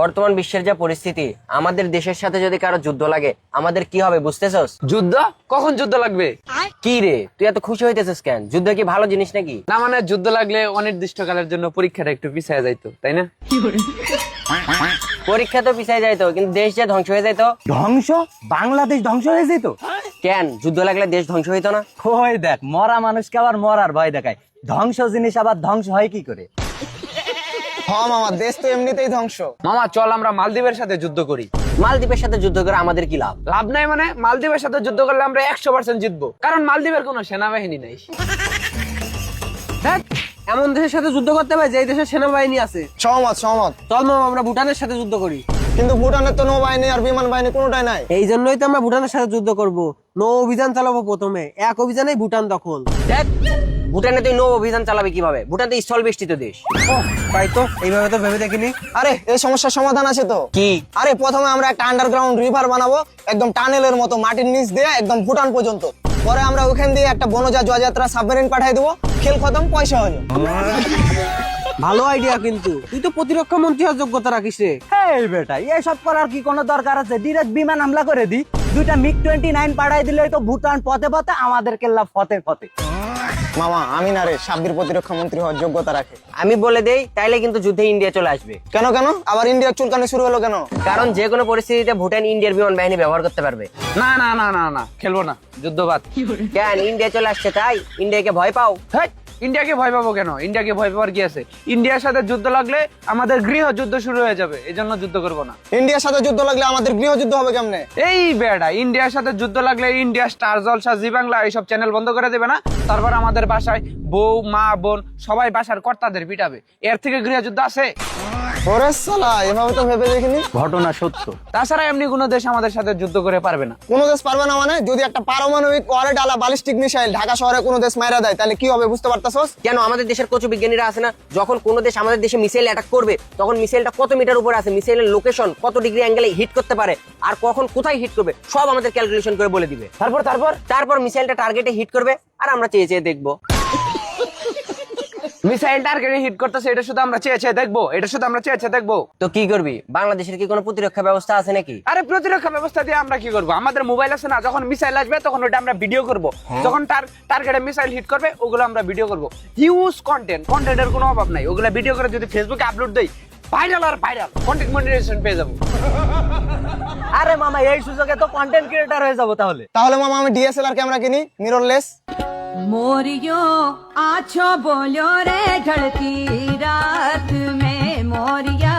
বর্তমান বিশ্বের যা পরিস্থিতি, আমাদের দেশের সাথে যদি কারো যুদ্ধ লাগে আমাদের কি হবে বুঝতেছস? যুদ্ধ? কখন যুদ্ধ লাগবে? কি রে তুই এত খুশি হইতেছিস কেন? যুদ্ধ কি ভালো জিনিস নাকি? না মানে যুদ্ধ লাগলে অনির্দিষ্টকালের জন্য পরীক্ষাটা একটু পিছিয়ে যাইতো, তাই না? পরীক্ষা তো পিছায় যাইতো, কিন্তু দেশ যে ধ্বংস হয়ে যাইতো। ধ্বংস? বাংলাদেশ ধ্বংস হয়ে যেত? কেন যুদ্ধ লাগলে দেশ ধ্বংস হইতো না? ওই দেখ, মরা মানুষকে আবার মরার ভয় দেখায়। ধ্বংস জিনিস আবার ধ্বংস হয় কি করে? মামা দেশ তো এমনিতেই ধ্বংস। মামা চল আমরা মালদ্বীপের সাথে যুদ্ধ করি। মালদ্বীপের সাথে যুদ্ধ করে আমাদের কি লাভ? লাভ নাই মানে মালদ্বীপের সাথে যুদ্ধ করলে আমরা 100% জিতবো, কারণ মালদ্বীপের কোনো সেনাবাহিনী নাই। এমন দেশের সাথে যুদ্ধ করতে হবে যে দেশের সেনাবাহিনী আছে। সহমত। চল মামা আমরা ভুটানের সাথে যুদ্ধ করি। কিন্তু ভুটানের তো নৌবাহিনী আর বিমান বাহিনী কোনোটাই নাই। এই জন্যই তো আমরা ভুটানের সাথে যুদ্ধ করব। নৌ অভিযান চালাবো প্রথমে, এক অভিযানেই ভুটান দখল। দেখ, ভুটানে তুই নৌ অভিযান চালাবে কিভাবে? ভুটান তো স্থল বেষ্টিত দেশ। তাই তো, এইভাবে তো ভেবে দেখিনি। আরে এই সমস্যার সমাধান আছে তো। কি? আরে প্রথমে আমরা একটা আন্ডারগ্রাউন্ড রিভার বানাবো, একদম টানেলের মতো মাটির নিচ দিয়ে একদম ভুটান পর্যন্ত। পরে আমরা ওখান দিয়ে একটা বনজা জয়যাত্রা সাবমেরিন পাঠিয়ে দেবো, খেল খতম, পয়সা হলো। ভালো আইডিয়া, কিন্তু তুই তো প্রতিরক্ষা মন্ত্রী হওয়ার যোগ্যতা রাখিস রে। এই বেটা, এসব করার কি কোনো দরকার আছে? ডিরেক্ট বিমান হামলা করে দি, দুইটা MiG-29 পাঠাই দিলেই তো ভুটান পথে পথে, আমাদের কেল্লা ফতে ফতে। মামা আমি না রে সাব্বির প্রতিরক্ষা মন্ত্রী হওয়ার যোগ্যতা রাখে। আমি বলে দেই, তাইলে কিন্তু যুদ্ধে ইন্ডিয়া চলে আসবে। কেন আবার ইন্ডিয়ার চুলকানি শুরু হলো কেন? কারণ যে কোনো পরিস্থিতিতে ভুটান ইন্ডিয়ার বিমান বাহিনী ব্যবহার করতে পারবে। না না না না না, খেলবো না, যুদ্ধবাদ। কেন? ইন্ডিয়া চলে আসছে তাই ইন্ডিয়াকে ভয় পাও? হেই, ইন্ডিয়াকে ভয় পাবো কেন? ইন্ডিয়াকে ভয় পাওয়ার কি আছে? ইন্ডিয়ার সাথে যুদ্ধ লাগলে আমাদের গৃহ যুদ্ধ শুরু হয়ে যাবে, এই জন্য যুদ্ধ করবো না। ইন্ডিয়ার সাথে যুদ্ধ লাগলে আমাদের গৃহযুদ্ধ হবে কেমনে? এই বেড়া, ইন্ডিয়ার সাথে যুদ্ধ লাগলে ইন্ডিয়া স্টার জলসা, জি বাংলা এইসব চ্যানেল বন্ধ করে দেবে না? তারপর আমাদের বাসায় বউ মা বোন সবাই বাসার কর্তাদের পিটাবে। এর থেকে গৃহযুদ্ধ আছে? ওরে শালা, এভাবে তো ভেবে দেখিনি। ঘটনা সত্য। তাছাড়া এমনি কোনো দেশ আমাদের সাথে যুদ্ধ করে পারবে না। কোনো দেশ পারবে না মানে? যদি একটা পারমাণবিক ওয়ারে ডালা ব্যালিস্টিক মিসাইল ঢাকা শহরে কোনো দেশ মাইরা দেয় তাহলে কি হবে বুঝতে পারতাছস? কেন? আমাদের দেশের কচু বিজ্ঞানীরা আছে না, যখন কোনো দেশ আমাদের দেশে মিসাইল অ্যাটাক করবে তখন মিসাইলটা কত মিটার উপরে আছে, মিসাইলের লোকেশন কত ডিগ্রি অ্যাঙ্গেলে হিট করতে পারে, আর কখন কোথায় হিট করবে সব আমাদের ক্যালকুলেশন করে বলে দিবে। তারপর মিসাইলটা টার্গেটে হিট করবে আর আমরা চেয়ে চেয়ে দেখবো। মিসাইল টার্গেটে হিট করতেছে, এটা শুধু আমরা চেয়ে চেয়ে দেখবো? এটা শুধু আমরা চেয়ে চেয়ে দেখবো? তো কি করবি? বাংলাদেশের কি কোনো প্রতিরক্ষা ব্যবস্থা আছে নাকি? আরে প্রতিরক্ষা ব্যবস্থা দিয়ে আমরা কি করবো? আমাদের মোবাইল আছে না, যখন মিসাইল আসবে তখন ওটা আমরা ভিডিও করব, যখন টার্গেটে মিসাইল হিট করবে ওগুলো আমরা ভিডিও করব। হিউজ কন্টেন্টের কোনো অভাব নাই। ওগুলো ভিডিও করে যদি ফেসবুকে আপলোড দেই, ভাইরাল কন্টেন্ট মনিটাইজেশন পেয়ে যাবো। আরে মামা, এই সুযোগে তো কন্টেন্ট ক্রিয়েটর হয়ে যাবো তাহলে। তাহলে মামা আমি ডিএসএলআর ক্যামেরা কিনি, মিররলেস। मोरियो आछो बोलो रे ढलती रात में मोरिया